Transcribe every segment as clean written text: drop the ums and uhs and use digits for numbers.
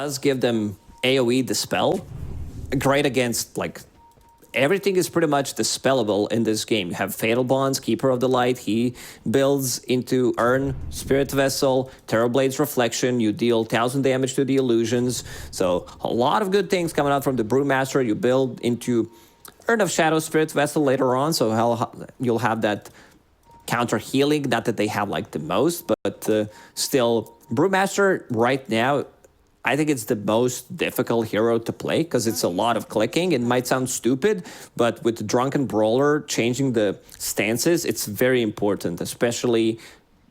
does give them AoE Dispel. Great against, like, everything is pretty much dispellable in this game. You have Fatal Bonds, Keeper of the Light. He builds into Urn, Spirit Vessel, Terrorblade's Reflection. You deal 1,000 damage to the illusions. So a lot of good things coming out from the Brewmaster. You build into Urn of Shadow, Spirit Vessel later on. So you'll have that counter healing. Not that they have like the most, but still, Brewmaster right now, I think it's the most difficult hero to play because it's a lot of clicking. It might sound stupid, but with the Drunken Brawler changing the stances, it's very important, especially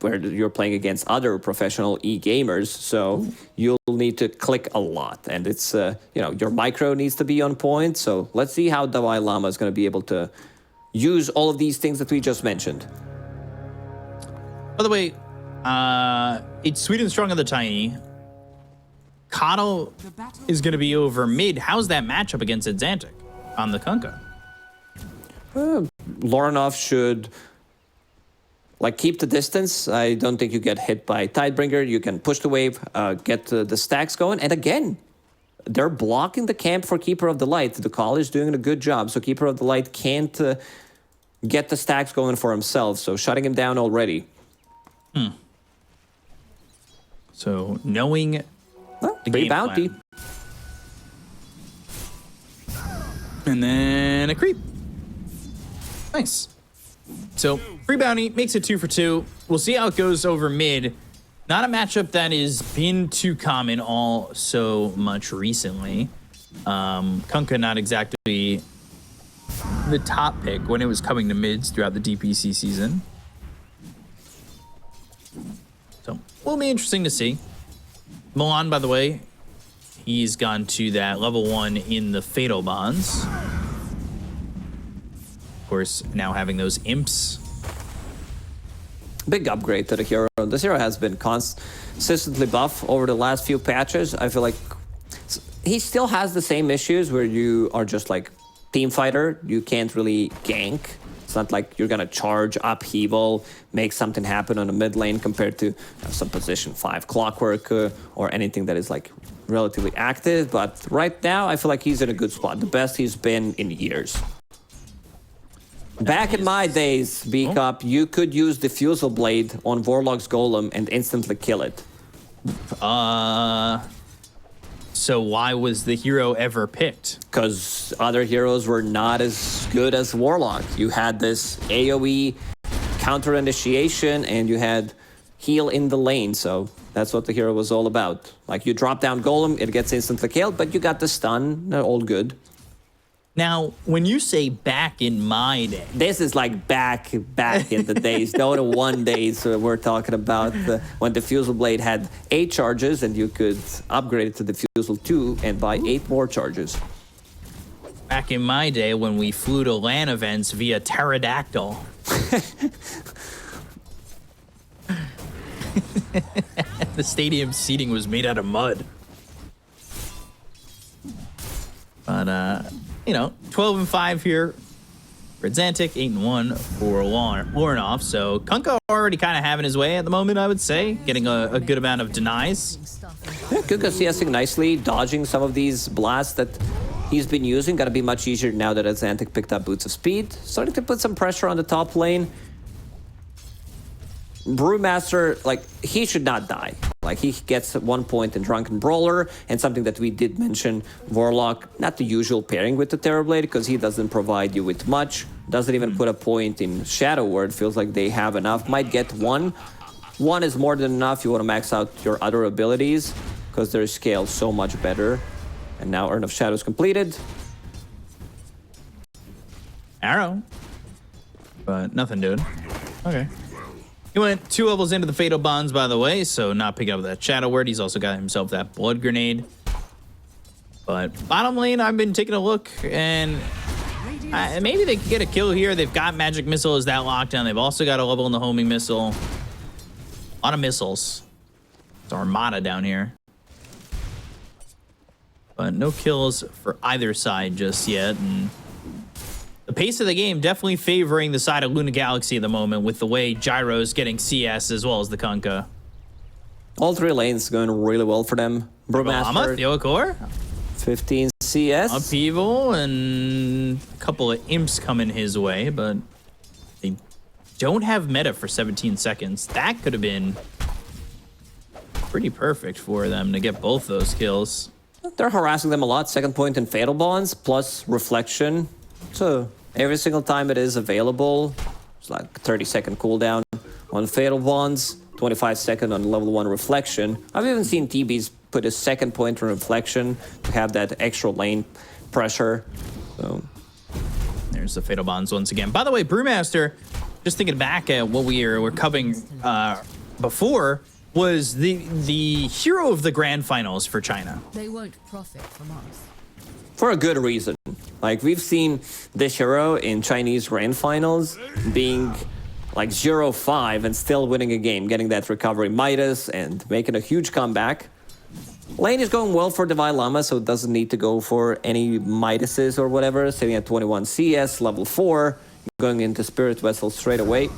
where you're playing against other professional e-gamers. So you'll need to click a lot, and it's your micro needs to be on point. So let's see how Dalai Lama is going to be able to use all of these things that we just mentioned. By the way, it's Sweet and Strong of the Tiny. Kato is going to be over mid. How's that matchup against Exantic on the Kunkka? Lorinov should keep the distance. I don't think you get hit by Tidebringer. You can push the wave, get the stacks going. And again, they're blocking the camp for Keeper of the Light. The call is doing a good job. So Keeper of the Light can't get the stacks going for himself. So shutting him down already. So knowing... Free bounty. And then a creep. Nice. So free bounty makes it 2 for 2. We'll see how it goes over mid. Not a matchup that has been too common all so much recently. Kunkka not exactly the top pick when it was coming to mids throughout the DPC season. So will be interesting to see. Milan, by the way, he's gone to that level 1 in the Fatal Bonds. Of course, now having those imps. Big upgrade to the hero. This hero has been consistently buff over the last few patches. I feel like he still has the same issues where you are just like team fighter. You can't really gank. It's not like you're gonna charge upheaval, make something happen on the mid lane compared to some position 5 clockwork or anything that is like relatively active. But right now, I feel like he's in a good spot. The best he's been in years. Back in my days, B-Cup, you could use Diffusal Blade on Warlock's Golem and instantly kill it. So why was the hero ever picked? Because other heroes were not as good as Warlock. You had this AoE counter initiation and you had heal in the lane. So that's what the hero was all about. Like you drop down Golem, it gets instantly killed, but you got the stun. They're all good. Now, when you say back in my day... This is like back in the days. Dota 1 days we're talking about when Diffusal Blade had 8 charges and you could upgrade it to Diffusal 2 and buy 8 more charges. Back in my day when we flew to LAN events via pterodactyl. The stadium seating was made out of mud. But, 12-5 here for Exantic, 8-1 for Lorinov. So Kunkka already kind of having his way at the moment, I would say. Getting a good amount of denies. Yeah, Kunkka CSing nicely, dodging some of these blasts that he's been using. Gotta be much easier now that Exantic picked up Boots of Speed. Starting to put some pressure on the top lane. Brewmaster, he should not die. He gets 1 point in Drunken Brawler, and something that we did mention, Warlock, not the usual pairing with the Terrorblade, because he doesn't provide you with much. Doesn't even put a point in Shadow Word. Feels like they have enough. Might get 1. 1 is more than enough. You want to max out your other abilities, because they're scaled so much better. And now Urn of Shadows completed. Arrow. But nothing, dude. Okay. He went 2 levels into the Fatal Bonds, by the way, so not picking up that Shadow Word. He's also got himself that Blood Grenade. But bottom lane, I've been taking a look, and maybe they could get a kill here. They've got Magic Missile as that lockdown. They've also got a level in the Homing Missile. A lot of missiles. It's Armada down here. But no kills for either side just yet, and the pace of the game definitely favoring the side of Luna Galaxy at the moment with the way Gyro's getting CS as well as the Kunkka. All 3 lanes going really well for them. Brewmaster, Theokor, 15 CS. Upheaval, and a couple of imps coming his way, but they don't have meta for 17 seconds. That could have been pretty perfect for them to get both those kills. They're harassing them a lot. Second point in Fatal Bonds, plus Reflection. So every single time it is available, it's like 30-second cooldown on Fatal Bonds, 25-second on level 1 Reflection. I've even seen TBs put a second point on Reflection to have that extra lane pressure. So there's the Fatal Bonds once again. By the way, Brewmaster, just thinking back at what we were covering before, was the hero of the grand finals for China. They won't profit from us. for a good reason. Like, we've seen this hero in Chinese grand finals being like 0-5 and still winning a game, getting that recovery Midas and making a huge comeback. Lane is going well for Divine Llama, so it doesn't need to go for any Midases or whatever. Sitting at 21 CS, level 4, going into Spirit Vessel straight away.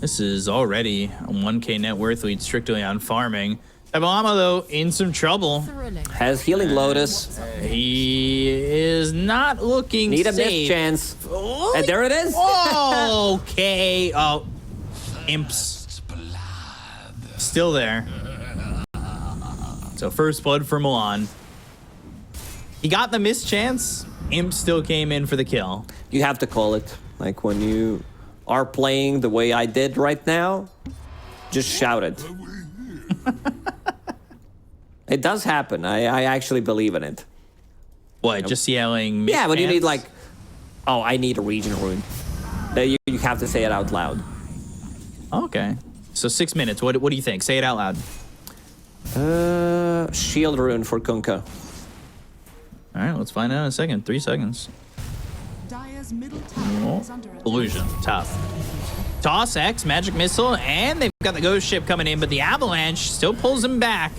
This is already a 1K net worth lead strictly on farming. Divine Llama, though, in some trouble. Has Healing Lotus. He is not looking Need a safe. miss chance. Oh, And there it is. okay. Oh, imps. Still there. So first blood for Milan. He got the miss chance. Imp still came in for the kill. You have to call it. Like, when you are playing the way I did right now, just shout it. It does happen. I actually believe in it. What, just yelling miss Yeah, but you chance? need, like, oh, I need a region rune. You have to say it out loud. Okay. So 6 minutes. What do you think? Say it out loud. Shield rune for Kunkka. All right, let's find out in a second. 3 seconds. Dire's middle tower is under attack. Illusion. Tough. Toss X, magic missile, and they've got the ghost ship coming in, but the avalanche still pulls him back.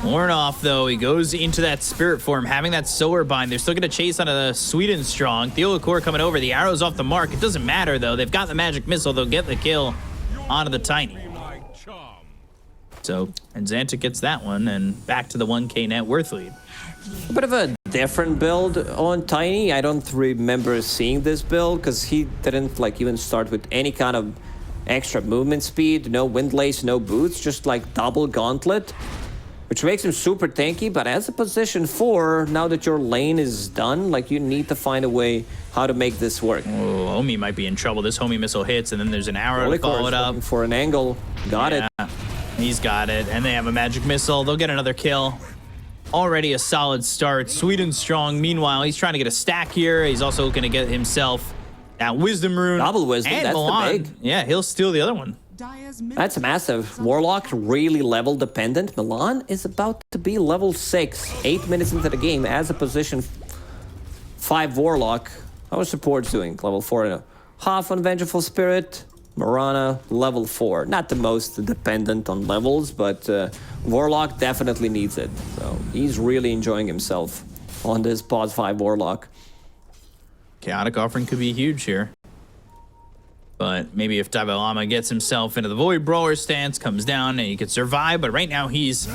Worn off, though. He goes into that spirit form, having that solar bind. They're still going to chase on a Sweden strong. Theolacor coming over. The arrow's off the mark. It doesn't matter, though. They've got the magic missile. They'll get the kill onto the Tiny. So, and Xanta gets that one, and back to the 1K net worth lead. A bit of a different build on Tiny. I don't remember seeing this build because he didn't like even start with any kind of extra movement speed, no windlace, no boots, just like double gauntlet, which makes him super tanky. But as a position 4, now that your lane is done, like, you need to find a way how to make this work. Oh, Homie might be in trouble. This Homie missile hits, and then there's an arrow to follow it up. For an angle. Got it. He's got it, and they have a magic missile. They'll get another kill. Already a solid start. Sweden strong. Meanwhile, he's trying to get a stack here. He's also going to get himself that wisdom rune. Double wisdom, and that's the Milan. big. Yeah, he'll steal the other one. Dire's middle That's massive. Warlock really level dependent. Milan is about to be level 6, 8 minutes into the game as a position 5 Warlock. How is supports doing? Level 4.5 on Vengeful Spirit. Marana, level 4. Not the most dependent on levels, but Warlock definitely needs it. So he's really enjoying himself on this Pod 5 Warlock. Chaotic Offering could be huge here. But maybe if Divine Llama gets himself into the Void Brawler stance, comes down, and he could survive. But right now, he's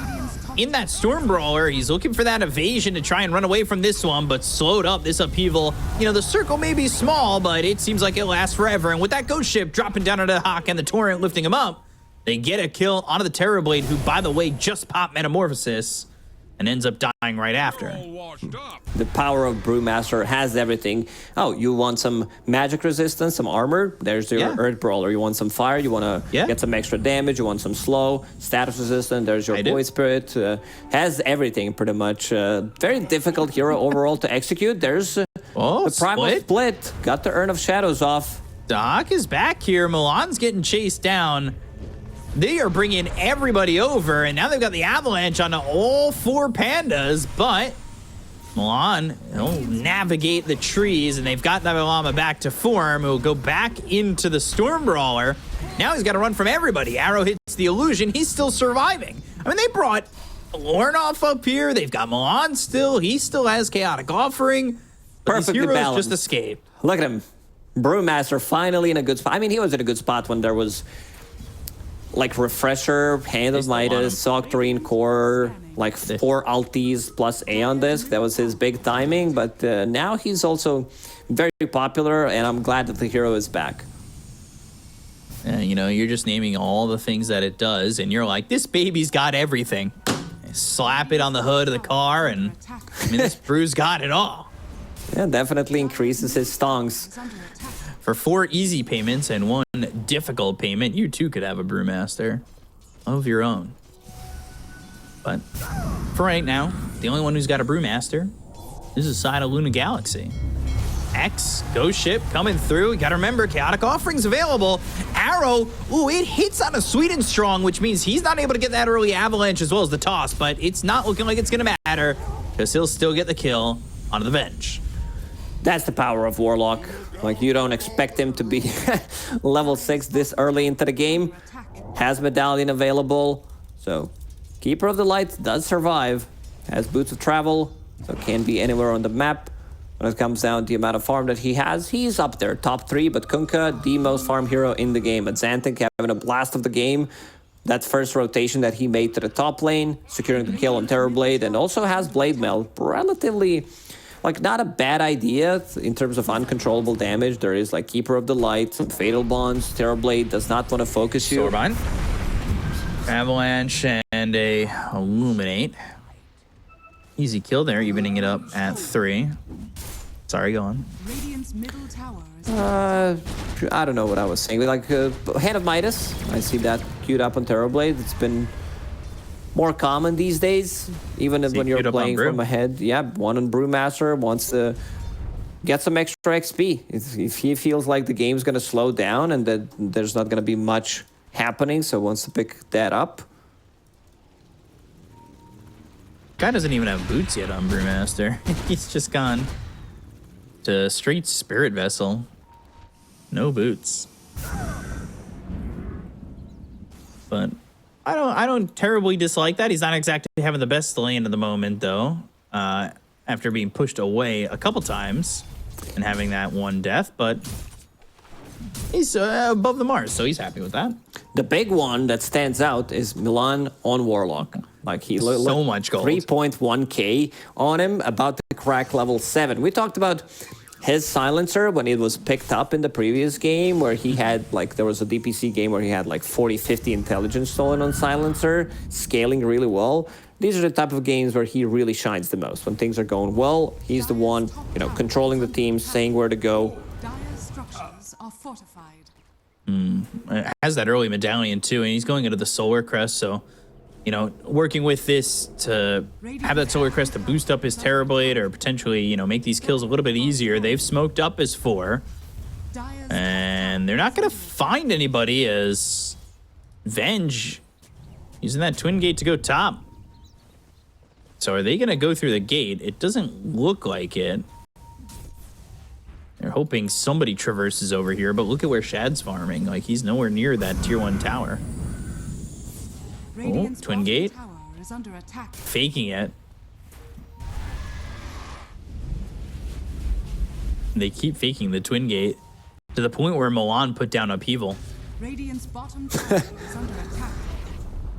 in that Storm Brawler. He's looking for that evasion to try and run away from this one, but slowed up this upheaval. You know, the circle may be small, but it seems like it'll last forever. And with that Ghost Ship dropping down onto the Hawk and the Torrent lifting him up, they get a kill onto the Terrorblade, who, by the way, just popped Metamorphosis and ends up dying right after. The power of Brewmaster has everything. Oh, you want some magic resistance, some armor? There's your Earth Brawler. You want some fire? You want to get some extra damage? You want some slow? Status resistant? There's your Void Spirit. Has everything, pretty much. Very difficult hero overall to execute. There's the Primal Split. Got the Urn of Shadows off. Doc is back here. Milan's getting chased down. They are bringing everybody over, and now they've got the avalanche on all 4 pandas, but Milan will navigate the trees, and they've got Divine Llama back to form, who will go back into the Storm Brawler. Now he's got to run from everybody. Arrow hits the illusion. He's still surviving. I mean, they brought Lornoff up here. They've got Milan still. He still has Chaotic Offering. But Perfectly his heroes balanced. just escaped. Look at him. Brewmaster finally in a good spot. I mean, he was in a good spot when there was like Refresher, Hand of Midas, Octarine Core, like 4 ultis plus A on disc. That was his big timing, but now he's also very popular, and I'm glad that the hero is back. Yeah, you know, you're just naming all the things that it does, and you're like, this baby's got everything. Slap it on the hood of the car, and I mean, this brew's got it all. Yeah, definitely increases his stonks. For 4 easy payments and 1 difficult payment, you too could have a brewmaster of your own. But for right now, the only one who's got a brewmaster is the side of Nigma Galaxy. X, Ghost Ship coming through. You gotta remember, Chaotic Offerings available. Arrow, ooh, it hits on a sweet and strong, which means he's not able to get that early avalanche as well as the toss, but it's not looking like it's gonna matter because he'll still get the kill onto the bench. That's the power of Warlock. Like, you don't expect him to be level 6 this early into the game. Has Medallion available, so Keeper of the Light does survive. Has Boots of Travel, so can be anywhere on the map. When it comes down to the amount of farm that he has, he's up there, top 3, but Kunkka, the most farm hero in the game. But Xanthic having a blast of the game. That first rotation that he made to the top lane, securing the kill on Terrorblade, and also has Blade Mail. Relatively, like, not a bad idea in terms of uncontrollable damage. There is, like, Keeper of the Light, some Fatal Bonds. Terrorblade does not want to focus you. Sorbine. Avalanche and a Illuminate. Easy kill there, evening it up at 3. Sorry, go on. Radiant's middle tower is I don't know what I was saying. Like, Hand of Midas, I see that queued up on Terrorblade. It's been more common these days, even when you're playing from ahead. Yeah, one on Brewmaster wants to get some extra XP. If he feels like the game's going to slow down and that there's not going to be much happening, so wants to pick that up. Guy doesn't even have boots yet on Brewmaster. He's just gone to straight Spirit Vessel. No boots. But I don't terribly dislike that. He's not exactly having the best lane at the moment, though. After being pushed away a couple times and having that 1 death, but he's above the Mars, so he's happy with that. The big one that stands out is Milan on Warlock. Like, he so much gold. 3.1k on him, about to crack level 7. We talked about his silencer when it was picked up in the previous game, where he had, like, there was a DPC game where he had like 40-50 intelligence stolen on silencer, scaling really well. These are the type of games where he really shines the most. When things are going well, he's the one, you know, controlling the team, saying where to go. Dire's structures are fortified. Has that early medallion too, and he's going into the Solar Crest, so, you know, working with this to have that Solar Crest to boost up his Terrorblade or potentially, you know, make these kills a little bit easier. They've smoked up his 4, and they're not going to find anybody as Venge using that Twin Gate to go top. So are they going to go through the gate? It doesn't look like it. They're hoping somebody traverses over here, but look at where Shad's farming. Like, he's nowhere near that tier 1 tower. Oh, Twin Gate. Is under attack. Faking it. They keep faking the Twin Gate to the point where Milan put down Upheaval. Radiant's bottom tower is under attack.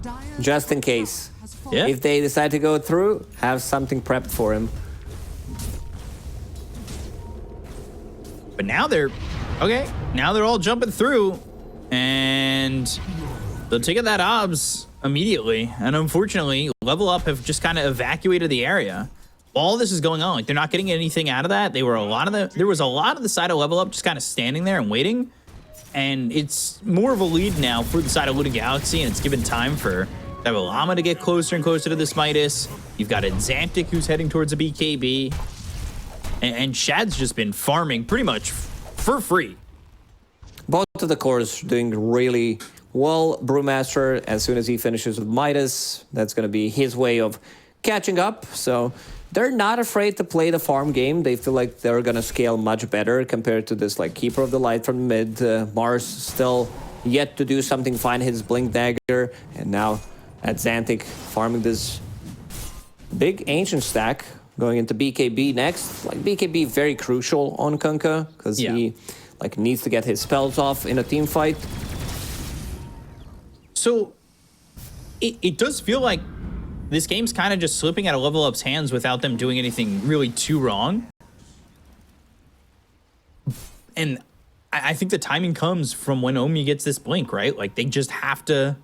Dire's Just in case. has fallen. Yeah. If they decide to go through, have something prepped for him. But now they're okay. Now they're all jumping through, and they'll take that obs immediately. And unfortunately, Level Up have just kind of evacuated the area. All this is going on, like, they're not getting anything out of that. There was a lot of the side of Level Up just kind of standing there and waiting. And it's more of a lead now for the side of Nigma Galaxy, and it's given time for Llama to get closer and closer to this Midas. You've got a Xanthic who's heading towards a BKB. And Shad's just been farming pretty much for free. Both of the cores doing really well. Brewmaster, as soon as he finishes with Midas, that's going to be his way of catching up. So they're not afraid to play the farm game. They feel like they're going to scale much better compared to this, like, Keeper of the Light from mid. Mars still yet to do something, find his Blink Dagger. And now at Xanthic farming this big Ancient stack. Going into BKB next. Like, BKB very crucial on Kunkka because he, like, needs to get his spells off in a team fight. So it does feel like this game's kind of just slipping out of Level Up's hands without them doing anything really too wrong. And I think the timing comes from when Omi gets this blink, right? Like, they just have to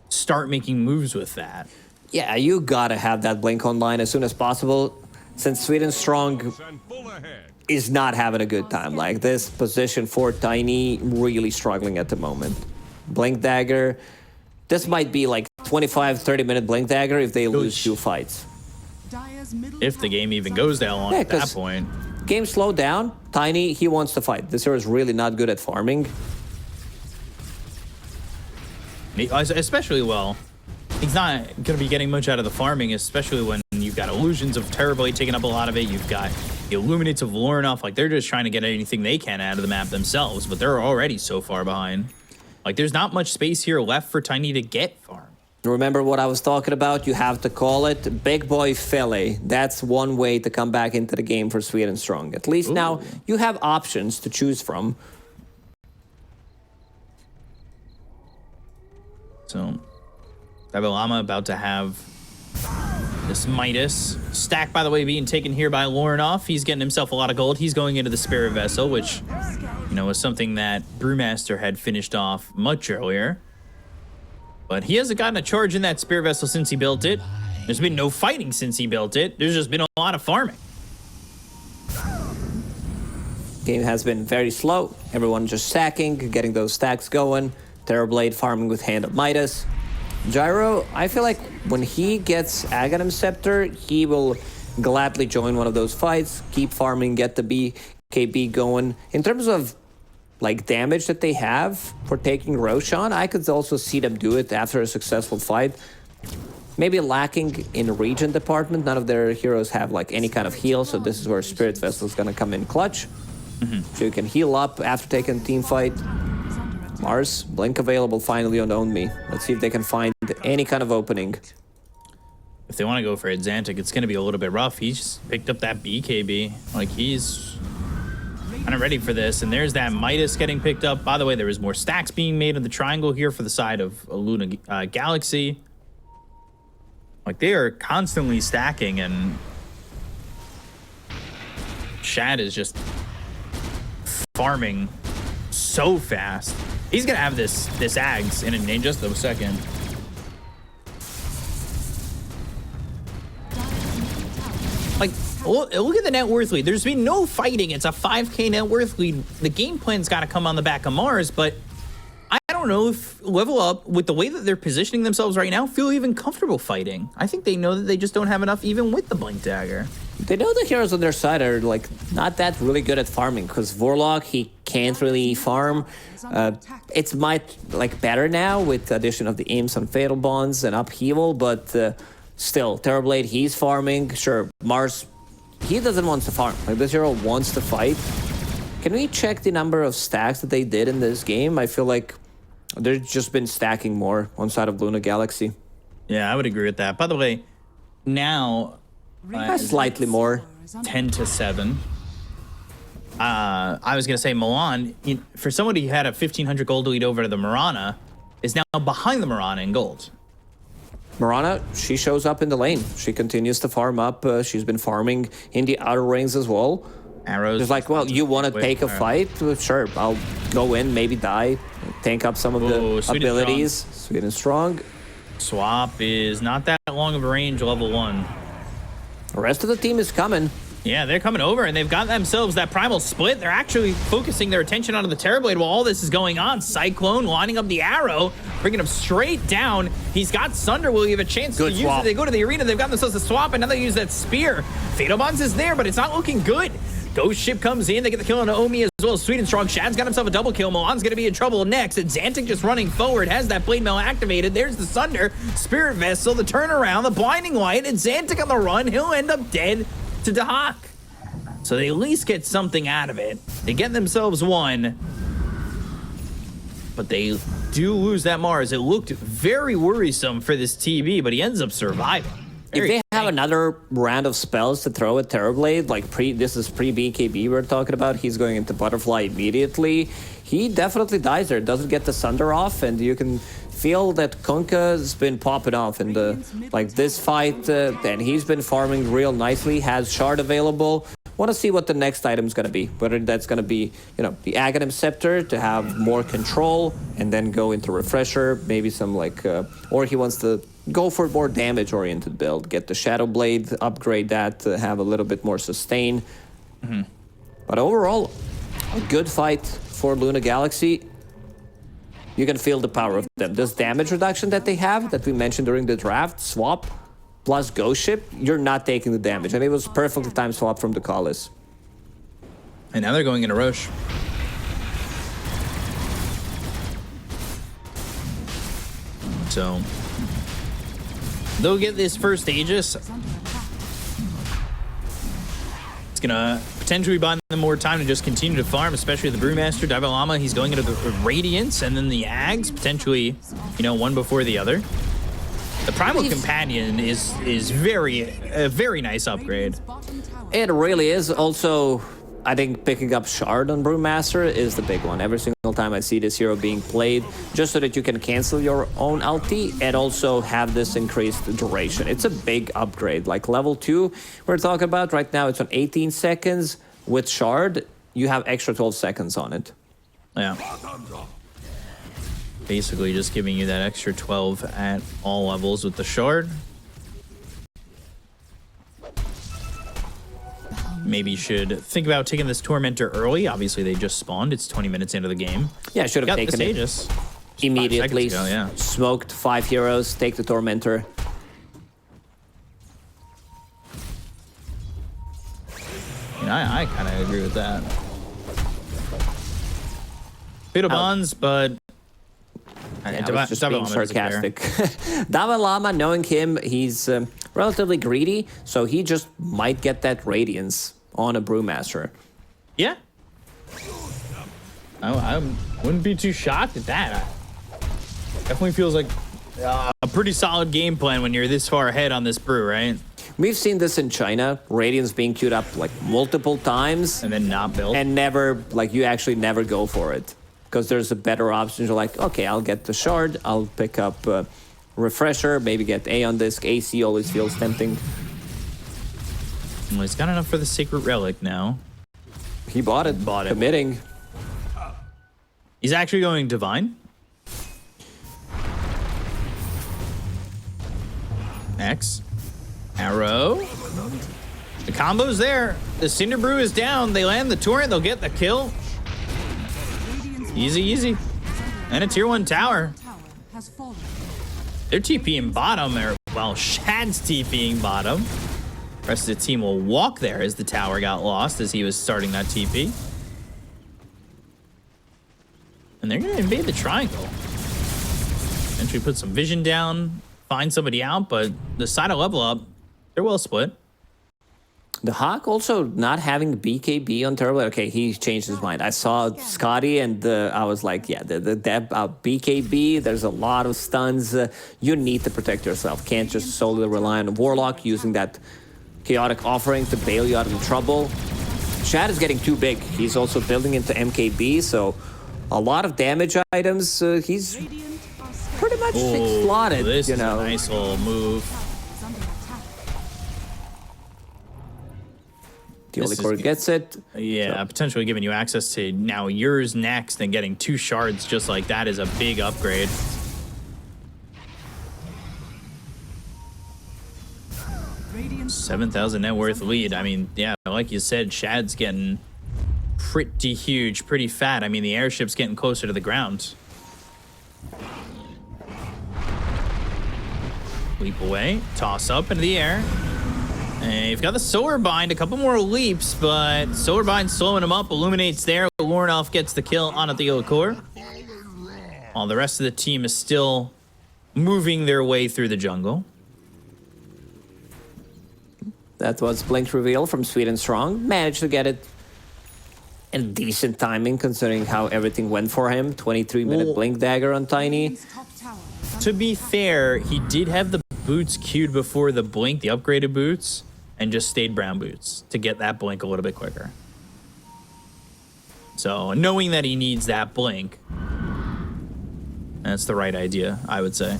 start making moves with that. Yeah, you gotta have that blink online as soon as possible, since Sweden Strong is not having a good time. Like, this position for Tiny really struggling at the moment. Blink Dagger, this might be like 25-30 minute Blink Dagger if they lose 2 fights. If the game even goes that long at that point. Game slowed down. Tiny, he wants to fight. This hero is really not good at farming. Especially, well, he's not going to be getting much out of the farming, especially when you've got Illusions of Terrorblade taking up a lot of it. You've got the Illuminates of Lornoff. Like, they're just trying to get anything they can out of the map themselves, but they're already so far behind. Like, there's not much space here left for Tiny to get farm. Remember what I was talking about? You have to call it Big Boy Philly. That's one way to come back into the game for Sweden Strong. At least now you have options to choose from. So, Double-Llama about to have this Midas. Stack, by the way, being taken here by Lornoff. He's getting himself a lot of gold. He's going into the Spirit Vessel, which, you know, was something that Brewmaster had finished off much earlier. But he hasn't gotten a charge in that Spirit Vessel since he built it. There's been no fighting since he built it. There's just been a lot of farming. Game has been very slow. Everyone just stacking, getting those stacks going. Terrorblade farming with Hand of Midas. Gyro, I feel like when he gets Aghanim Scepter, he will gladly join one of those fights, keep farming, get the BKB going. In terms of like damage that they have for taking Roshan, I could also see them do it after a successful fight. Maybe lacking in region department. None of their heroes have like any kind of heal, so this is where Spirit Vessel is gonna come in clutch. So you can heal up after taking a team fight. Mars, blink available finally on Own Me. Let's see if they can find any kind of opening. If they want to go for Xantic, it's going to be a little bit rough. He's just picked up that BKB. Like, he's kind of ready for this. And there's that Midas getting picked up. By the way, there is more stacks being made in the triangle here for the side of Nigma Galaxy. Like, they are constantly stacking, and Shad is just farming so fast. He's gonna have this Ags in just a second. Like, look at the net worth lead. There's been no fighting. It's a 5K net worth lead. The game plan's got to come on the back of Mars, but I don't know if Level Up, with the way that they're positioning themselves right now, feel even comfortable fighting. I think they know that they just don't have enough even with the Blink Dagger. They know the heroes on their side are like not that really good at farming, because Vorlog, he can't really farm. It's might like better now with the addition of the Imps on Fatal Bonds and Upheaval, but still, Terrorblade, he's farming. Sure, Mars, he doesn't want to farm. Like, this hero wants to fight. Can we check the number of stacks that they did in this game? I feel like they've just been stacking more on side of Nigma Galaxy. Yeah, I would agree with that. By the way, now slightly more. 10-7. I was gonna say Milan, for somebody who had a 1,500 gold lead over to the Mirana, is now behind the Mirana in gold. Mirana, she shows up in the lane. She continues to farm up. She's been farming in the outer rings as well. Arrows. It's like, well, you want to take a fight? Sure, I'll go in, maybe die, tank up some of the abilities. Sweden Strong. Swap is not that long of a range, level 1. The rest of the team is coming. Yeah, they're coming over, and they've got themselves that primal split. They're actually focusing their attention onto the Terrorblade while all this is going on. Cyclone lining up the arrow, bringing him straight down. He's got Sunder. Will he have a chance to use it? They go to the arena. They've got themselves a swap, and now they use that spear. Fatal Bonds is there, but it's not looking good. Ghost Ship comes in. They get the kill on Naomi as well as Sweden Strong. Shad's got himself a double kill. Milan's going to be in trouble next. And Xantic just running forward. Has that blade mail activated. There's the Sunder. Spirit Vessel. The turnaround. The blinding light. And Xantic on the run. He'll end up dead to Dahak. So they at least get something out of it. They get themselves one. But they do lose that Mars. It looked very worrisome for this TB, but he ends up surviving. If they have another round of spells to throw at Terrorblade, like this is pre-BKB we're talking about, he's going into Butterfly immediately. He definitely dies there, doesn't get the Sunder off, and you can feel that Kunkka's been popping off in the this fight, and he's been farming real nicely. Has shard available. Want to see what the next item's gonna be. Whether that's gonna be, you know, the Aghanim Scepter to have more control, and then go into Refresher. Maybe some or he wants to go for more damage-oriented build. Get the Shadow Blade, upgrade that to have a little bit more sustain. But overall, a good fight for Luna Galaxy. You can feel the power of them. This damage reduction that they have, that we mentioned during the draft, swap plus Ghost Ship, you're not taking the damage. And it was perfectly timed swap from the Callis. And now they're going into Roche. So they'll get this first Aegis. It's gonna potentially buy them more time to just continue to farm, especially the Brewmaster. Double-Llama, he's going into the Radiance, and then the Ags, potentially, you know, one before the other. The Primal Companion is a very nice upgrade. It really is. Also, I think picking up Shard on Brewmaster is the big one. Every single time I see this hero being played, just so that you can cancel your own ulti and also have this increased duration. It's a big upgrade. Like level 2 we're talking about right now, it's on 18 seconds. With Shard, you have extra 12 seconds on it. Yeah. Basically just giving you that extra 12 at all levels with the Shard. Maybe you should think about taking this Tormentor early. Obviously, they just spawned. It's 20 minutes into the game. Yeah, I should have taken it Aegis immediately. Ago, yeah. Smoked 5 heroes, take the Tormentor. I mean, I kind of agree with that. Fatal Bonds, but... I was just being sarcastic. Double-Llama, knowing him, he's relatively greedy, so he just might get that Radiance on a Brewmaster. Yeah. I wouldn't be too shocked at that. Definitely feels like a pretty solid game plan when you're this far ahead on this brew, right? We've seen this in China, Radiance being queued up like multiple times. And then not built. And never, like you actually never go for it. Because there's a better option. You're like, okay, I'll get the Shard, I'll pick up Refresher, maybe get A on disc. AC always feels tempting. Well, he's got enough for the Sacred Relic now. He bought it. Committing. He's actually going Divine. X. Arrow. The combo's there. The Cinder Brew is down. They land the Torrent. They'll get the kill. Easy, easy. And a tier 1 tower. They're TPing bottom, or well, Shad's TPing bottom. The rest of the team will walk there as the tower got lost as he was starting that TP. And they're gonna invade the triangle. Eventually put some vision down, find somebody out, but the side of level up, they're well split. The Hawk also not having BKB on Turbo. Okay, he changed his mind. I saw Scotty and I was like, yeah, the BKB, there's a lot of stuns. You need to protect yourself. Can't just solely rely on Warlock using that chaotic offering to bail you out of the trouble. Shad is getting too big. He's also building into MKB, so a lot of damage items. He's pretty much slotted, this you know. Is a nice little move. The only core gets it. Yeah, so. Potentially giving you access to now yours next and getting 2 shards just like that is a big upgrade. $7,000 net worth lead. I mean, yeah, like you said, Shad's getting pretty huge, pretty fat. I mean, the airship's getting closer to the ground. Leap away, toss up into the air. And you've got the Solar Bind, a couple more leaps, but Solar Bind slowing him up, illuminates there. Lorn Elf gets the kill on the core. While the rest of the team is still moving their way through the jungle. That was Blink's reveal from Sweden Strong. Managed to get it in decent timing considering how everything went for him. 23-minute Blink Dagger on Tiny. To be fair, he did have the boots queued before the Blink, the upgraded boots, and just stayed brown boots to get that Blink a little bit quicker. So knowing that he needs that Blink, That's the right idea, I would say.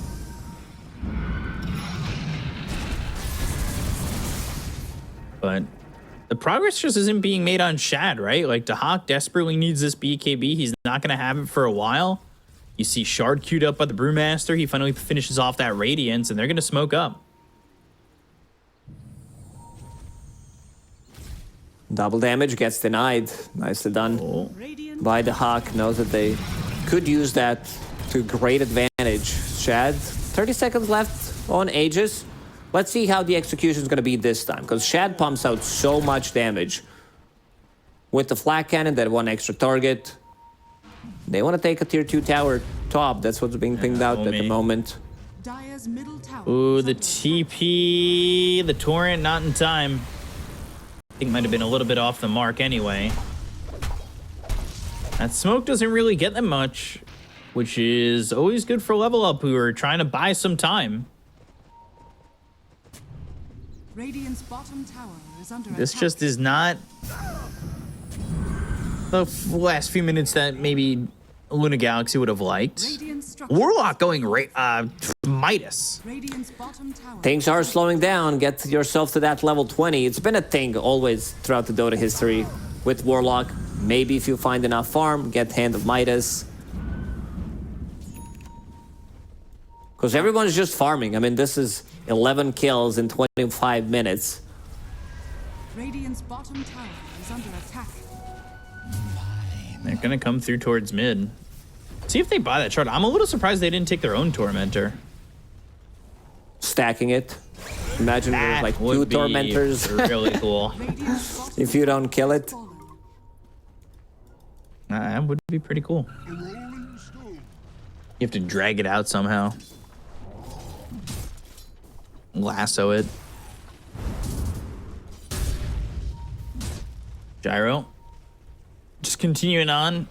But the progress just isn't being made on Shad, right? Like, Dahak desperately needs this BKB. He's not going to have it for a while. You see Shard queued up by the Brewmaster. He finally finishes off that Radiance, and they're going to smoke up. Double damage gets denied. Nicely done by Dahak. Knows that they could use that to great advantage. Shad, 30 seconds left on Aegis. Let's see how the execution is going to be this time, because Shad pumps out so much damage. With the flak cannon, that one extra target. They want to take a tier 2 tower top. That's what's being pinged out at the moment. Dire's middle tower. Ooh, the TP, the torrent, not in time. I think might have been a little bit off the mark anyway. That smoke doesn't really get them much, which is always good for level up who are trying to buy some time. Radiant's bottom tower is under This attack. just is not the last few minutes that maybe Nigma Galaxy would have liked. Radiant structure. Warlock going Midas. Radiant's bottom tower. Things are slowing down. Get yourself to that level 20. It's been a thing always throughout the Dota history with Warlock. Maybe if you find enough farm, get Hand of Midas. Because everyone's just farming. I mean, this is 11 kills in 25 minutes. Radiant's bottom tower is under attack. They're gonna come through towards mid. See if they buy that shard. I'm a little surprised they didn't take their own Tormentor. Stacking it. Imagine there's That like 2 would be Tormentors really cool. Radiant's bottom if you don't kill it. fallen. That would be pretty cool. You have to drag it out somehow. Lasso it. Gyro. Just continuing on.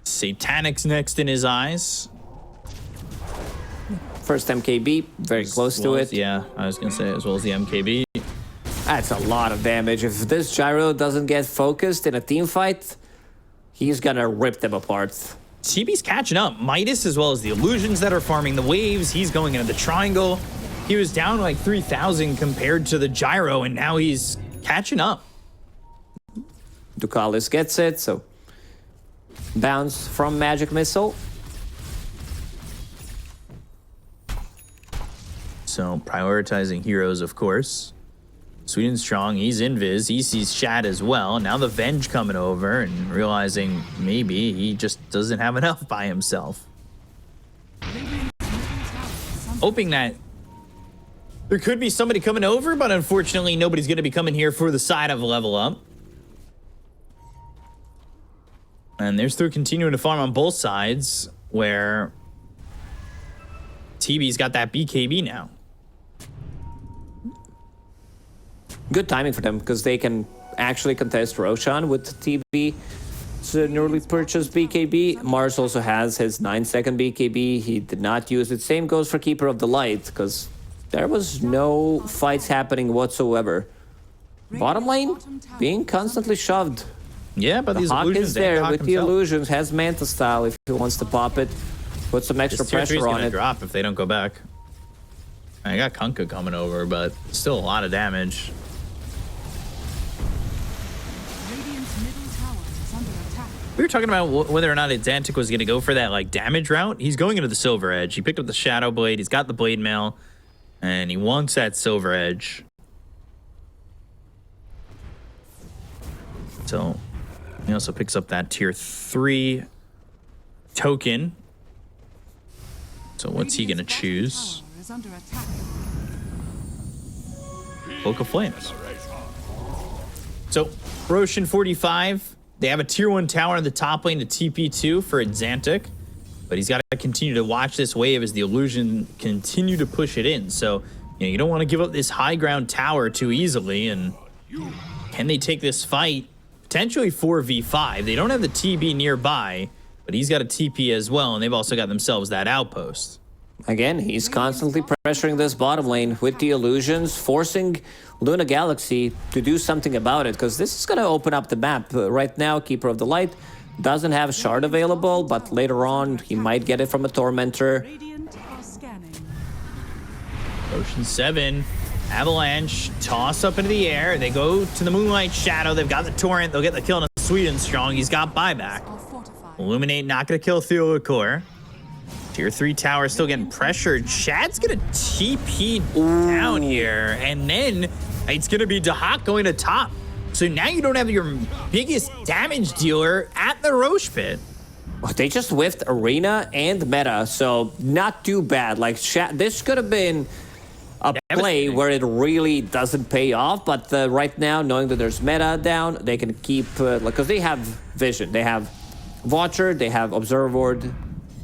Satanic's next in his eyes. First MKB, very close to it. Yeah, I was going to say, as well as the MKB. That's a lot of damage. If this Gyro doesn't get focused in a team fight, he's gonna rip them apart. TB's catching up. Midas, as well as the illusions that are farming the waves. He's going into the triangle. He was down like 3,000 compared to the Gyro, and now he's catching up. Ducalis gets it, so bounce from Magic Missile. So prioritizing heroes, of course. Sweet and Strong, he's invis. He sees Shad as well. Now the Venge coming over and realizing maybe he just doesn't have enough by himself. Radiant's middle tower is under Hoping that there could be somebody coming over, but unfortunately nobody's going to be coming here for the side of level up. And they're still continuing to farm on both sides, where TB's got that BKB now. Good timing for them, because they can actually contest Roshan with TB. It's a newly purchased BKB. Mars also has his 9-second BKB. He did not use it. Same goes for Keeper of the Light, because there was no fights happening whatsoever. Bottom lane being constantly shoved. Yeah, but these Hawk illusions is there Hawk with the himself. illusions, has Manta style if he wants to pop it. Put some extra This tier 3 is pressure on gonna it. drop if they don't go back. I got Kunkka coming over, but still a lot of damage. Radiant's middle tower is under attack. We were talking about whether or not Xantic was going to go for that like damage route. He's going into the Silver Edge. He picked up the Shadow Blade. He's got the Blade Mail, and he wants that Silver Edge. So he also picks up that tier 3 token. So what's he going to Radiant's bottom choose? tower is under attack. Book of Flames. So, Roshan 45. They have a tier 1 tower in the top lane to TP2 for Xantic. But he's got to continue to watch this wave as the illusion continue to push it in. So, you don't want to give up this high ground tower too easily. And can they take this fight? Potentially 4v5. They don't have the TB nearby, but he's got a TP as well. And they've also got themselves that outpost. Again, he's constantly pressuring this bottom lane with the illusions, forcing Nigma Galaxy to do something about it, because this is going to open up the map. Right now, Keeper of the Light doesn't have Shard available, but later on he might get it from a Tormentor. Radiant are scanning. Ocean 7, Avalanche, toss up into the air. They go to the Moonlight Shadow. They've got the Torrent. They'll get the kill on a Sweden Strong. He's got buyback. Are fortified. Illuminate, not going to kill Theodore. Tier 3 tower still getting pressured. Shad's going to TP down here. And then it's going to be Dahak going to top. So now you don't have your biggest damage dealer at the Roche pit. They just whiffed Arena and Meta, so not too bad. Like, this could have been a play where it really doesn't pay off, but right now, knowing that there's Meta down, they can keep, because they have vision. They have Watcher, they have Observer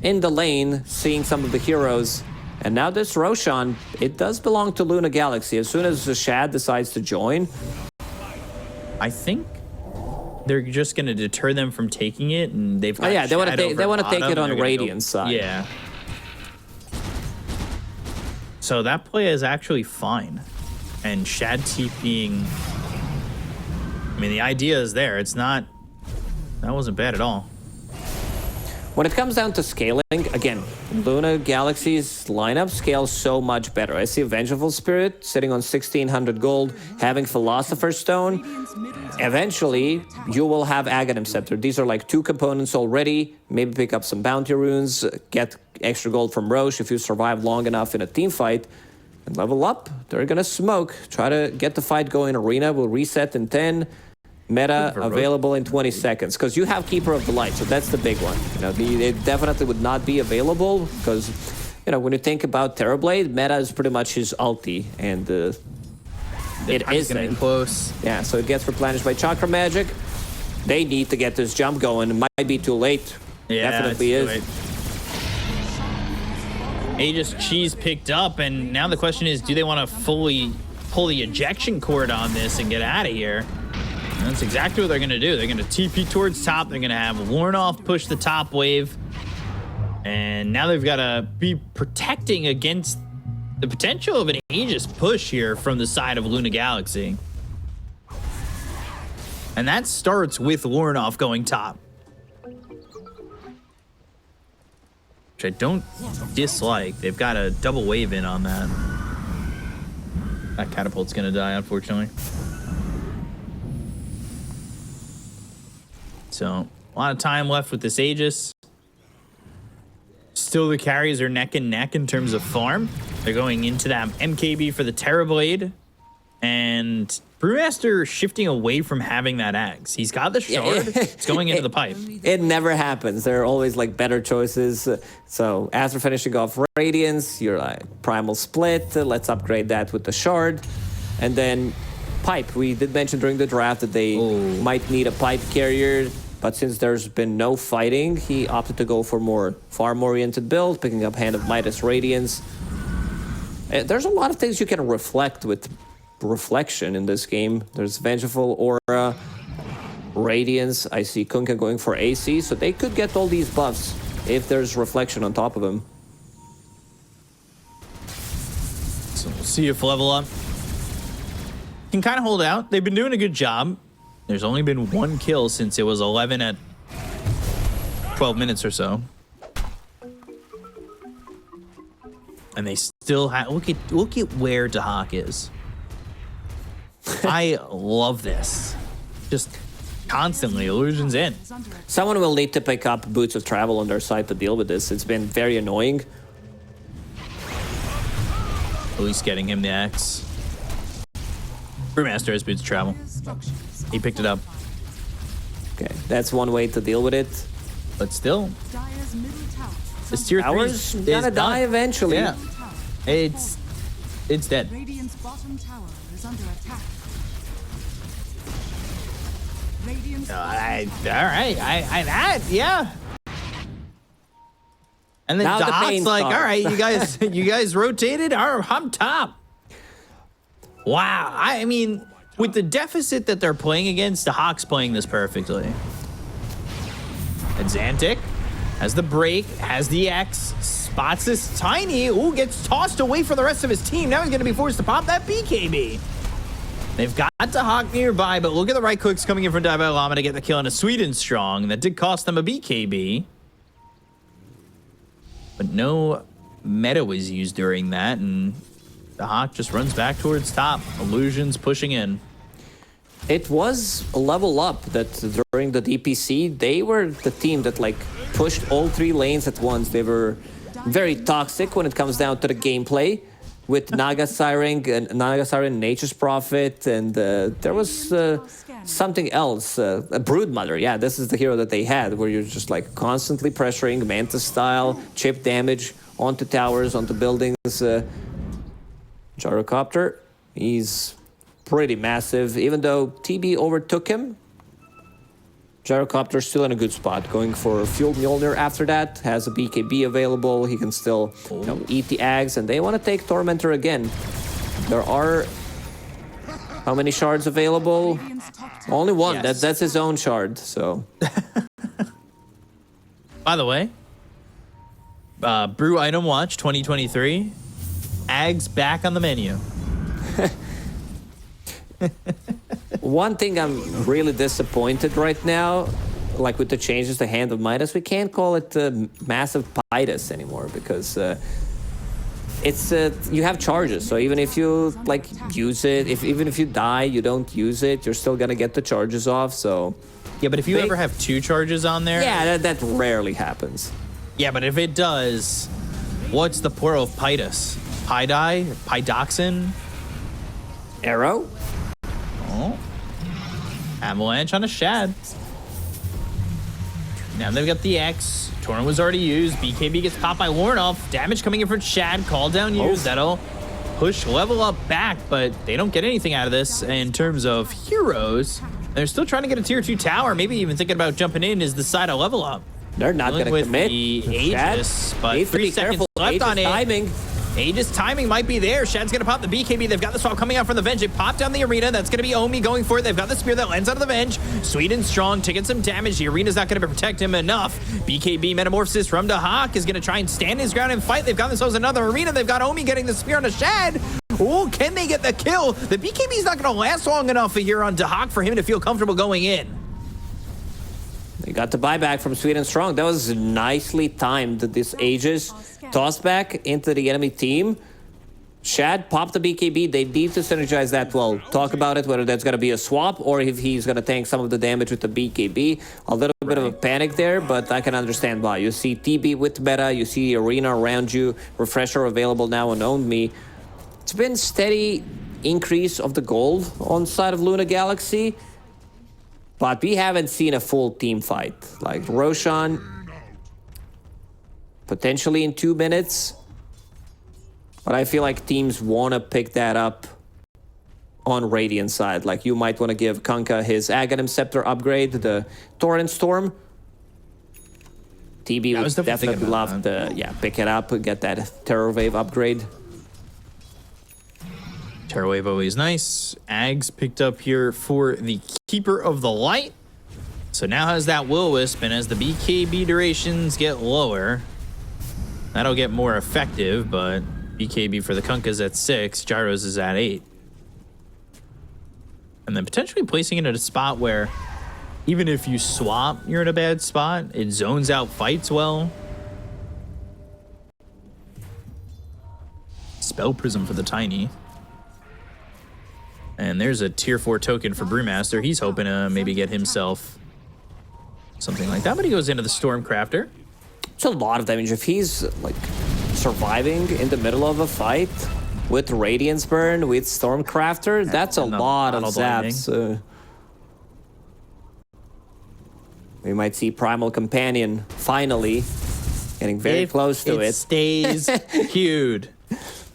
in the lane, seeing some of the heroes. And now this Roshan, it does belong to Luna Galaxy. As soon as the Shad decides to join, I think they're just going to deter them from taking it, and they've got yeah, they want to take it on They're Radiant's side. Yeah. So that play is actually fine. And Shad TPing, I mean, the idea is there. It's not, that wasn't bad at all. When it comes down to scaling, again, Luna Galaxy's lineup scales so much better. I see a Vengeful Spirit sitting on 1,600 gold, having Philosopher's Stone. Eventually, you will have Aghanim Scepter. These are like 2 components already. Maybe pick up some bounty runes, get extra gold from Roche if you survive long enough in a team fight, and level up. They're gonna smoke. Try to get the fight going. Arena will reset in 10. Meta available in 20 seconds, because you have Keeper of the Light, so that's the big one. You know, it definitely would not be available, because, you know, when you think about Terrorblade, Meta is pretty much his ulti, and it is gonna be close. Yeah, so it gets replenished by Chakra Magic. They need to get this jump going. It might be too late. Yeah, Definitely is. Aegis Cheese picked up, and now the question is, do they want to fully pull the ejection cord on this and get out of here? And that's exactly what they're going to do. They're going to TP towards top. They're going to have Warnoff push the top wave. And now they've got to be protecting against the potential of an Aegis push here from the side of Luna Galaxy. And that starts with Warnoff going top, which I don't dislike. They've got a double wave in on that. That catapult's going to die, unfortunately. So, a lot of time left with this Aegis. Still, the carries are neck and neck in terms of farm. They're going into that MKB for the Terrorblade. And Brewmaster shifting away from having that axe. He's got the shard. It's going into the pipe. It never happens. There are always like better choices. So after finishing off Radiance, you're like Primal Split. Let's upgrade that with the shard. And then pipe. We did mention during the draft that they might need a pipe carrier. But since there's been no fighting, he opted to go for more farm-oriented build, picking up Hand of Midas Radiance. There's a lot of things you can reflect with reflection in this game. There's Vengeful Aura, Radiance. I see Kunkka going for AC, so they could get all these buffs if there's reflection on top of them. So we'll see if level up can kind of hold out. They've been doing a good job. There's only been 1 kill since it was 11 at 12 minutes or so. And they still have, look at where Dahak is. I love this. Just constantly illusions in. Someone will need to pick up Boots of Travel on their side to deal with this. It's been very annoying. At least getting him the axe. Brewmaster has Boots of Travel. He picked it up. Okay, that's one way to deal with it. But still, Dire's middle tower. this tier 3 Ours is gonna die done. eventually. Yeah, it's dead. Radiant's bottom tower is under attack. Radiant's Yeah. And then Now the Dahak's pain like, starts. all right, you guys rotated. I'm top. Wow. I mean, with the deficit that they're playing against, the Hawks playing this perfectly. And Xantic has the break, has the X, spots this Tiny, gets tossed away for the rest of his team. Now he's going to be forced to pop that BKB. They've got the Hawk nearby, but look at the right clicks coming in from Double-elimination to get the kill on a Sweden Strong. That did cost them a BKB. But no meta was used during that, and the Hawk just runs back towards top. Illusions pushing in. It was a level up that during the DPC, they were the team that like pushed all 3 lanes at once. They were very toxic when it comes down to the gameplay with Naga Siren and Nature's Prophet, and there was something else, a Broodmother. Yeah, this is the hero that they had, where you're just like constantly pressuring Mantis style, chip damage onto towers, onto buildings. Gyrocopter, he's pretty massive, even though TB overtook him. Gyrocopter's still in a good spot, going for Fueled Mjolnir after that, has a BKB available, he can still eat the Ags, and they want to take Tormentor again. There are... how many shards available? Only one, Yes. that's his own shard, so... By the way, Brew Item Watch 2023, Ags back on the menu. One thing I'm really disappointed right now, like with the changes to Hand of Midas, we can't call it Massive Midas anymore, because it's you have charges. So even if you like use it, even if you die, you don't use it, you're still gonna get the charges off. So Yeah, but if you ever have 2 charges on there... yeah, that rarely happens. Yeah, but if it does, what's the plural of Pidus? Pidai? Pidoxin? Arrow? Oh. Avalanche on a Shad. Now they've got the X. Torrent was already used. BKB gets popped by Lornoff. Damage coming in from Shad. Call down used. That'll push level up back, but they don't get anything out of this in terms of heroes. They're still trying to get a tier 2 tower. Maybe even thinking about jumping in is the side of level up. They're not going to With commit. the Shad Aegis, but needs to 3 be seconds careful. left Aegis on it. timing. Aegis timing might be there. Shad's gonna pop the BKB. They've got the swap coming out from the Venge. They pop down the arena. That's gonna be Omi going for it. They've got the spear that lands out of the Venge. Sweden Strong taking some damage. The arena's not gonna protect him enough. BKB metamorphosis from the Hawk is gonna try and stand his ground and fight. They've got themselves another arena. They've got Omi getting the spear on a Shad. Oh, can they get the kill? The BKB's not gonna last long enough here on Dahak for him to feel comfortable going in. They got the buyback from Sweden Strong. That was nicely timed. This Aegis tossed back into the enemy team. Shad popped the BKB. They need to synergize that well. Talk about it, whether that's going to be a swap or if he's going to tank some of the damage with the BKB. A little bit of a panic there, but I can understand why. You see TB with meta, you see the arena around you, refresher available now on Own Me. It's been steady increase of the gold on side of Nigma Galaxy, but we haven't seen a full team fight. Like Roshan, potentially in 2 minutes. But I feel like teams want to pick that up on Radiant side. Like, you might want to give Kanka his Aghanim Scepter upgrade, the Torrent Storm. TB would definitely love to pick it up and get that Terror Wave upgrade. Terror Wave always nice. Ags picked up here for the Keeper of the Light. So now has that Will-Wisp, and as the BKB durations get lower, that'll get more effective, but BKB for the Kunkas at 6, Gyros is at 8. And then potentially placing it at a spot where even if you swap, you're in a bad spot. It zones out fights well. Spell Prism for the Tiny. And there's a tier 4 token for Brewmaster. He's hoping to maybe get himself something like that, but he goes into the Stormcrafter. It's a lot of damage. If he's like surviving in the middle of a fight with Radiance Burn, with Stormcrafter, that's a lot of zaps. We might see Primal Companion finally getting very close to it. It stays queued.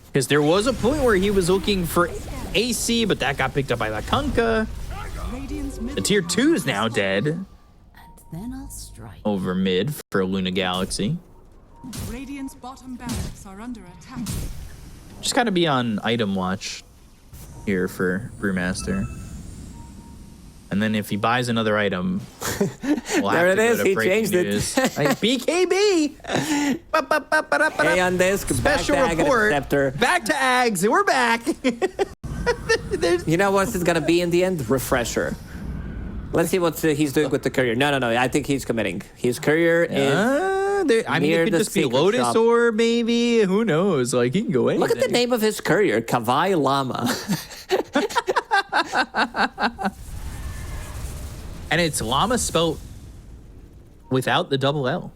Because there was a point where he was looking for AC, but that got picked up by the Kunkka. The tier 2 is now dead. And then I'll strike. Over mid for Nigma Galaxy. Radiant's bottom barracks are under attack. Just gotta be on item watch here for Brewmaster. And then if he buys another item, we'll there have it to is. go to He breaking changed news. it. Like, BKB. Hey, on this Special back to report. Scepter. Back to Ags. We're back. You know what's it gonna be in the end? Refresher. Let's see what he's doing with the courier. No. I think he's committing. His courier is. I mean, it could just be Lotus shop. Orb, maybe. Who knows? Like, he can go anything. Look at the name of his courier, Kawai Lama. And it's Llama spelled without the double L.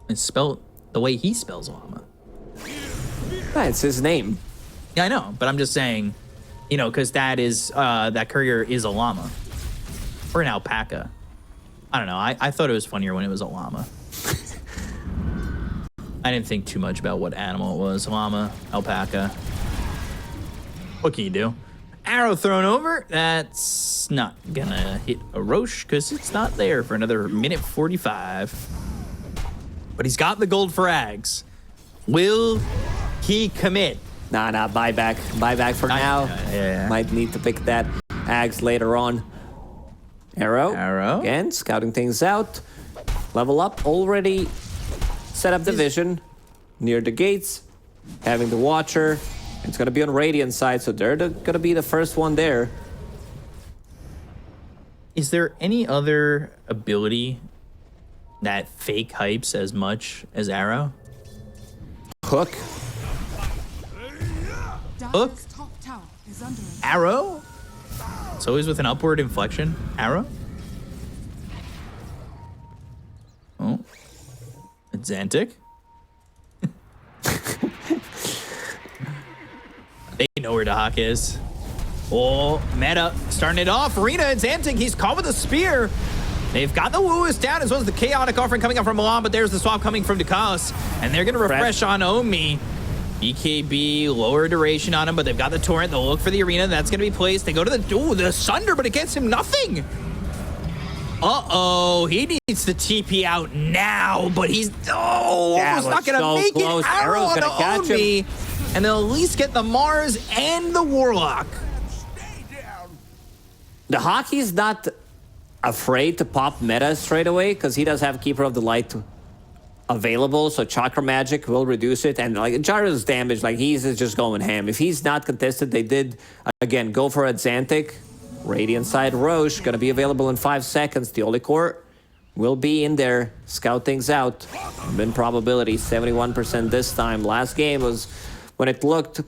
It's spelled the way he spells Llama. Yeah, it's his name. Yeah, I know, but I'm just saying, you know, because that courier is a llama or an alpaca. I don't know. I thought it was funnier when it was a llama. I didn't think too much about what animal it was. Llama, alpaca. What can you do? Arrow thrown over. That's not gonna hit a Roche because it's not there for another minute 45. But he's got the gold for Ags. Will he commit? Nah, buyback. Buyback for now. Yeah. Might need to pick that Ags later on. Arrow. Again, scouting things out. Level up. Already set up the vision near the gates. Having the Watcher. It's going to be on Radiant side, so they're going to be the first one there. Is there any other ability that fake hypes as much as Arrow? Hook. Dire's top tower is under attack. Arrow? It's always with an upward inflection. Arrow? Oh. It's Xantic. They know where the hawk is. Oh, meta starting it off. Arena and Xantic, he's caught with a spear. They've got the Wooist down as well as the chaotic offering coming up from Milan, but there's the swap coming from Dukas. And they're going to refresh on Omi. BKB, lower duration on him, but they've got the torrent. They'll look for the arena. That's going to be placed. They go to the Sunder, but it gets him nothing. Uh-oh, he needs to TP out now, but he's almost not going to make it. Arrow on the Omi, and they'll at least get the Mars and the Warlock. The Hockey's not afraid to pop meta straight away because he does have Keeper of the Light available, so Chakra Magic will reduce it, and like Gyro's damage, like he's just going ham. If he's not contested, they did again go for a Xantic. Radiant side Roche gonna be available in 5 seconds. The Holy Core will be in there, scout things out. Win probability 71% this time. Last game was when it looked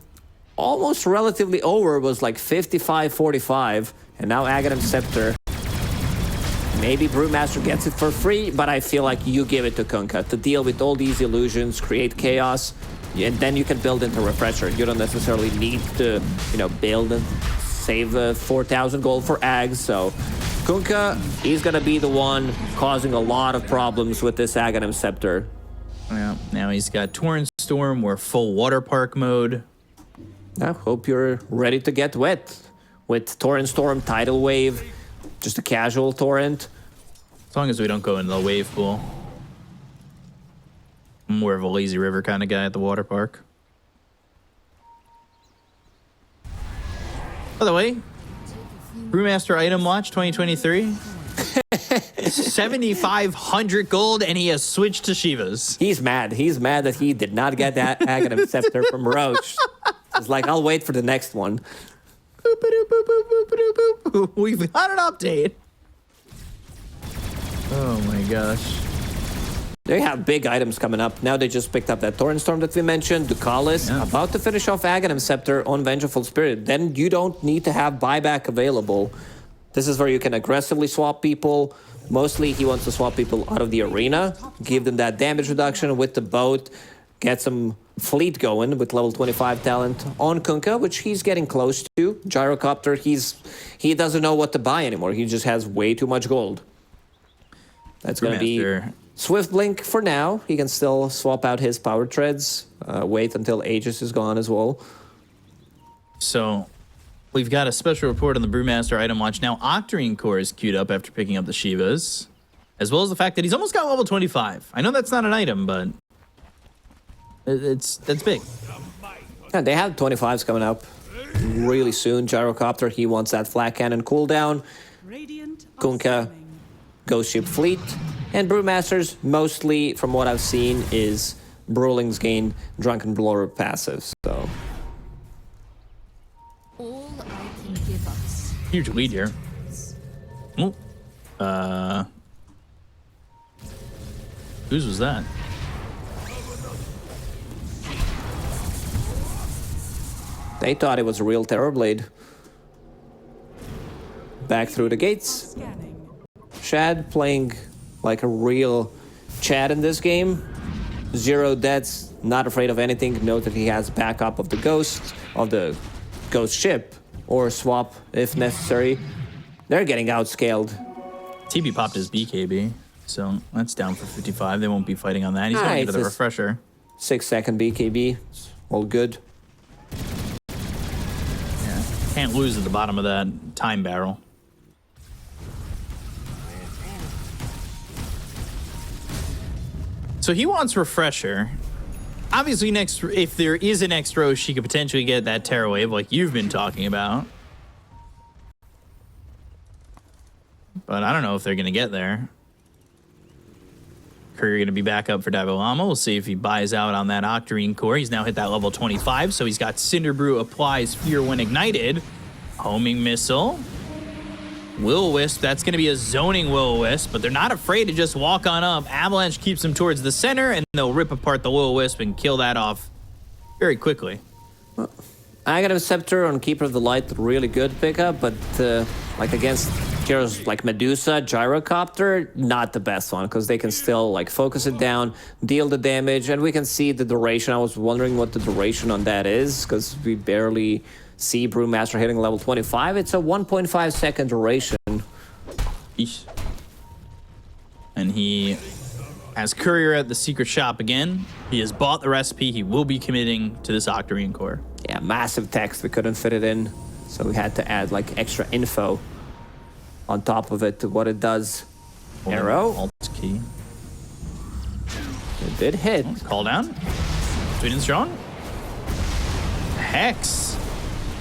almost relatively over, was like 55-45, and now Aghanim Scepter. Maybe Brewmaster gets it for free, but I feel like you give it to Kunkka to deal with all these illusions, create chaos, and then you can build into Refresher. You don't necessarily need to, build and save the 4,000 gold for Ags. So Kunkka, he's going to be the one causing a lot of problems with this Aghanim Scepter. Yeah, now he's got Torrent Storm. We're full Water Park mode. I hope you're ready to get wet with Torrent Storm, Tidal Wave, just a casual Torrent. As long as we don't go in the wave pool. I'm more of a lazy river kind of guy at the water park. By the way, Brewmaster Item Watch 2023. 7,500 gold, and he has switched to Shivas. He's mad. He's mad that he did not get that Aghanim Scepter from Roche. It's like, I'll wait for the next one. We've got an update. Oh my gosh. They have big items coming up. Now they just picked up that Torrent Storm that we mentioned. Ducalis, about to finish off Aghanim Scepter on Vengeful Spirit. Then you don't need to have buyback available. This is where you can aggressively swap people. Mostly he wants to swap people out of the arena, give them that damage reduction with the boat, get some fleet going with level 25 talent on Kunkka, which he's getting close to. Gyrocopter, he doesn't know what to buy anymore. He just has way too much gold. That's going to be Swift Blink for now. He can still swap out his Power Treads. Wait until Aegis is gone as well. So we've got a special report on the Brewmaster Item Watch. Now Octarine Core is queued up after picking up the Shivas, as well as the fact that he's almost got level 25. I know that's not an item, but that's big. Yeah, they have 25s coming up really soon. Gyrocopter, he wants that Flat Cannon cooldown. Kunkka, Ghost Ship Fleet. And Brewmasters, mostly from what I've seen, is Brewlings gain Drunken Blower passive, so... All I can give us. Huge lead here. Ooh. Whose was that? They thought it was a real Terrorblade. Back through the gates. Scanning. Shad playing like a real Chad in this game. 0 deaths, not afraid of anything. Note that he has backup of the ghost, of the ghost ship, or swap if necessary. They're getting outscaled. TB popped his BKB, so that's down for 55. They won't be fighting on that. He's going into the it's a refresher. 6-second BKB. It's all good. Yeah, can't lose at the bottom of that time barrel. So he wants refresher. Obviously, next, if there is an next row, she could potentially get that Terror Wave like you've been talking about. But I don't know if they're going to get there. Courier going to be back up for Double-elimination. We'll see if he buys out on that Octarine core. He's now hit that level 25, so he's got Cinder Brew applies Fear when ignited. Homing Missile. Will-O-Wisp, that's going to be a zoning Will-O-Wisp, but they're not afraid to just walk on up. Avalanche keeps them towards the center, and they'll rip apart the Will-O-Wisp and kill that off very quickly. Aghanim Scepter on Keeper of the Light, really good pickup, but like against heroes like Medusa, Gyrocopter, not the best one, because they can still like focus it down, deal the damage, and we can see the duration. I was wondering what the duration on that is, because we barely see Brewmaster hitting level 25. It's a 1.5 second duration. Eesh. And he has Courier at the secret shop again. He has bought the recipe. He will be committing to this Octarine core. Yeah, massive text. We couldn't fit it in, so we had to add like extra info on top of it to what it does. Arrow. Alt key. It did hit. Call down. Sweet and strong. Hex.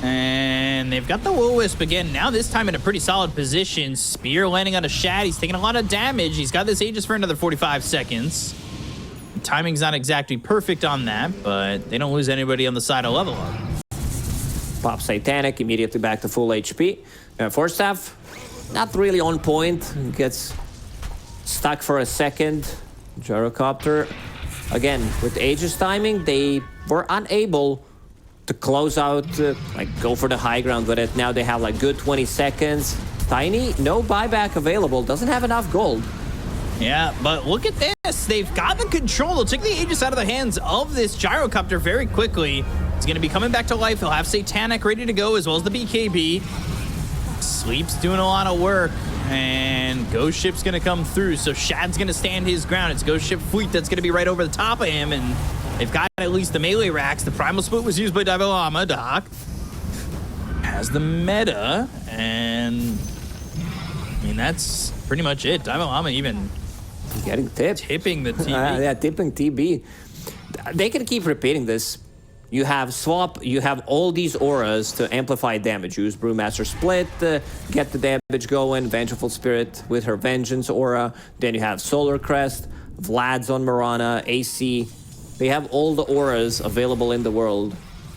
And they've got the Will-O-Wisp again. Now this time in a pretty solid position. Spear landing on a Shad. He's taking a lot of damage. He's got this Aegis for another 45 seconds. The timing's not exactly perfect on that, but they don't lose anybody on the side of level up. Pop Satanic, immediately back to full HP. Force Staff, not really on point. Gets stuck for a second. Gyrocopter, again, with Aegis timing, they were unable to close out, like go for the high ground with it. Now they have like good 20 seconds. Tiny, no buyback available, doesn't have enough gold. Yeah, but look at this. They've got the control. They'll take the Aegis out of the hands of this Gyrocopter very quickly. He's going to be coming back to life. He'll have Satanic ready to go, as well as the BKB. Sleep's doing a lot of work, and Ghost Ship's going to come through, so Shad's going to stand his ground. It's Ghost Ship Fleet that's going to be right over the top of him, and they've got at least the melee racks. The Primal Split was used by Double-elimination. Doc has the meta, and I mean, that's pretty much it. Double-elimination even Getting tipped. tipping the TB. Yeah, tipping TB. They can keep repeating this. You have swap, you have all these auras to amplify damage. Use Brewmaster Split, get the damage going, Vengeful Spirit with her Vengeance aura. Then you have Solar Crest, Vlad's on Mirana, AC. They have all the auras available in the world.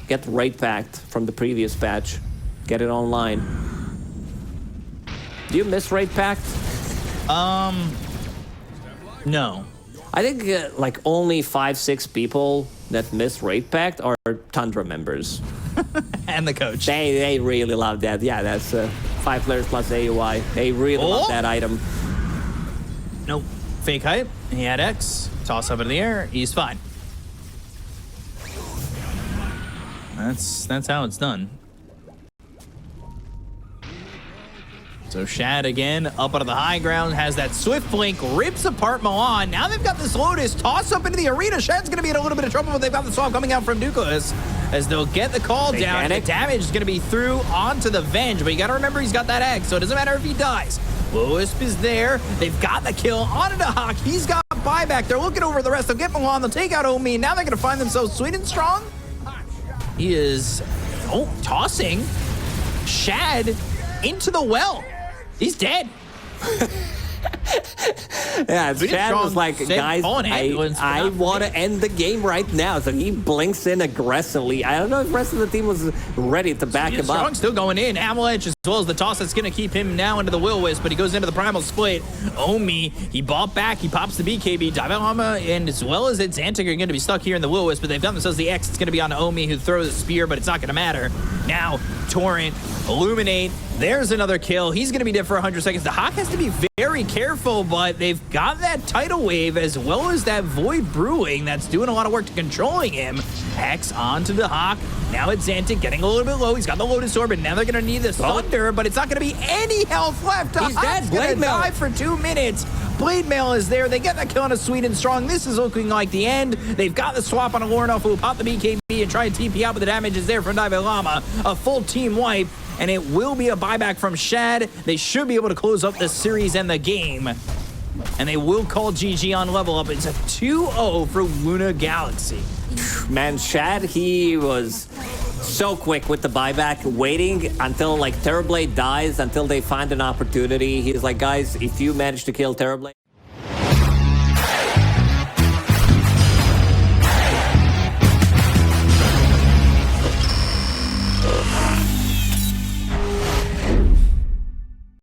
Get Raid Pact from the previous patch. Get it online. Do you miss Raid Pact? No. I think like only 5-6 people that miss Raid Pact are Tundra members. And the coach. They really love that. Yeah, that's 5 players plus AUI. They really love that item. Nope. Fake hype. He had X. Toss up in the air. He's fine. That's how it's done. So Shad again, up out of the high ground, has that Swift Blink, rips apart Milan. Now they've got this Lotus, toss up into the arena. Shad's gonna be in a little bit of trouble, but they've got the swap coming out from Nucleus as they'll get the call down. The damage is gonna be through onto the Venge, but you gotta remember he's got that X, so it doesn't matter if he dies. Wisp is there. They've got the kill onto the Hawk. He's got buyback. They're looking over the rest. They'll get Milan, they'll take out Omi. Now they're gonna find themselves sweet and strong. He is, tossing Shad into the well. He's dead. Yeah, Chad was like, Same guys, phone ambulance, I not want me." to end the game right now. So he blinks in aggressively. I don't know if the rest of the team was ready to back him Strong up. still going in. Avalanche as well as the toss that's going to keep him now into the Will-O-Wisp, but he goes into the Primal Split. Omi, he bought back. He pops the BKB. Davilama and as well as Xantic are going to be stuck here in the Will-O-Wisp, but they've done themselves the X. It's going to be on Omi who throws the spear, but it's not going to matter. Now, Torrent, Illuminate. There's another kill. He's going to be dead for 100 seconds. The Hawk has to be very careful, but they've got that tidal wave as well as that Void Brewing that's doing a lot of work to controlling him. X onto the Hawk. Now it's Xantic getting a little bit low. He's got the Lotus Orb, and now they're going to need the Thunder, but it's not going to be any health left. He's dead. Blade Blade Mail. die for 2 minutes. Blade Mail is there. They get that kill on a Sweet and Strong. This is looking like the end. They've got the swap on a Lornoff who will pop the BKB and try and TP out, but the damage is there from Davilama. A full team wipe, and it will be a buyback from Shad. They should be able to close up the series and the game. And they will call GG on level up. It's a 2-0 for Nigma Galaxy. Man, Shad, he was so quick with the buyback, waiting until like Terrorblade dies, until they find an opportunity. He's like, guys, if you manage to kill Terrorblade,